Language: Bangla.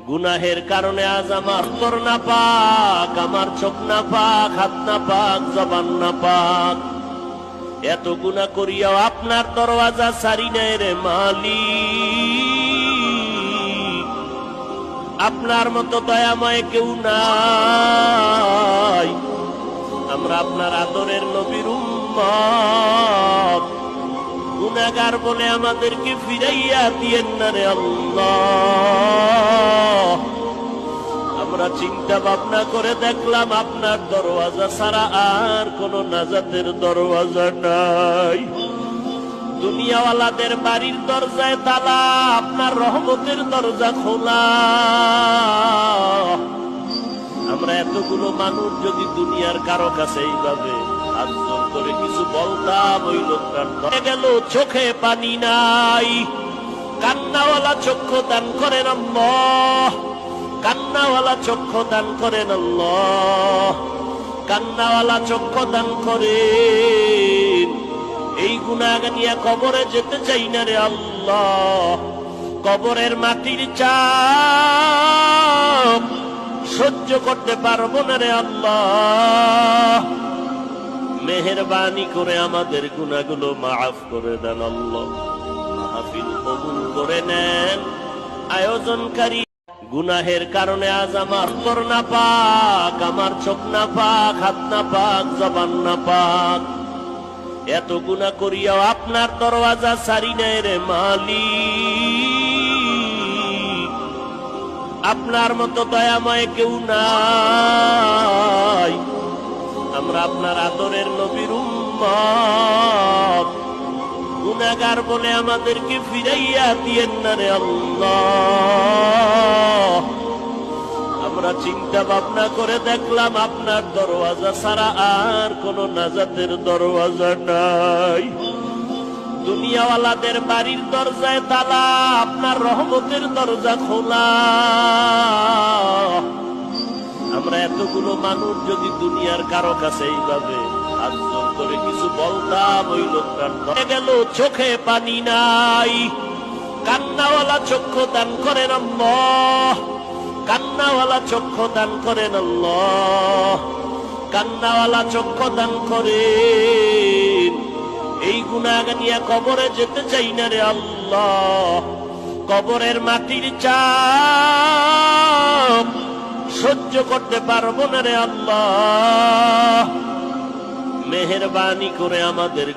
গুনাহের কারণে আজ আমার অন্তর না পাক, আমার চোখ না পাক, হাত না পাক, জবান না পাক। এত গুনাহ করিয়াও আপনার দরওয়াজা ছাড়ি নাই রে মালিক। আপনার মতো দয়াময় কেউ নাই। আমরা আপনার আদরের নবীর উম্মত, গুনাহগার বলে আমাদেরকে ফিরাইয়া দিয়েন না রে আল্লাহ। আমরা চিন্তা ভাবনা করে দেখলাম আপনার দরওয়াজা ছাড়া আর কোন নাজাতের দরওয়াজা নাই। দুনিয়াওয়ালাদের বাড়ির দরজায় তালা, আপনার রহমতের দরজা খোলা। আমরা এতগুলো মানুষ যদি দুনিয়ার কারো কাছে এইভাবে হাত জোর করে কিছু বলতাম, ওই লোকটার গেল চোখে পানি নাই। কান্নাওয়ালা চক্ষু দান করেন আল্লাহ, কান্নাওয়ালা চক্ষু দান করেন আল্লাহ, কান্নাওয়ালা চক্ষু দান করেন। এই গুনাহ নিয়ে কবরে যেতে চাই না রে আল্লাহ। কবরের মাটির চাপ সহ্য করতে পারবো না রে আল্লাহ। মেহেরবানি করে আমাদের গুনাহগুলো মাফ করে দেন আল্লাহ। মাহফিল কবুল করে নেন আয়োজনকারী। গুনাহের কারণে আজ আমার অন্তর না পাক, আমার চোখ না পাক, হাত না পাক, জবান না পাক। এত গুনাহ করিয়াও আপনার দরওয়াজা ছাড়ি নাই রে মালিক। আপনার মতো দয়াময় কেউ নাই। আমরা আপনার আদরের নবীর উম্মত, গুনাহগার বলে আমাদেরকে ফিরাইয়া দিয়েন না রে আল্লাহ। আমরা চিন্তা ভাবনা করে দেখলাম আপনার দরওয়াজা ছাড়া আর কোন নাজাতের দরওয়াজা নাই। দুনিয়াওয়ালাদের বাড়ির দরজায় তালা, আপনার রহমতের দরজা খোলা। আমরা এতগুলো মানুষ যদি দুনিয়ার কারো কাছে এইভাবে হাত জোর করে কিছু বলতাম, ওই লোকটার গেল চোখে পানি নাই। কান্নাওয়ালা চক্ষু দান করেন আল্লাহ, কান্নাওয়ালা চক্ষু দান করেন আল্লাহ, কান্নাওয়ালা চক্ষু দান করেন। এই গুনাহ নিয়ে কবরে যেতে চাই না রে আল্লাহ। কবরের মাটির চাপ সহ্য করতে পারবো না রে আল্লাহ। মেহেরবানি করে আমাদের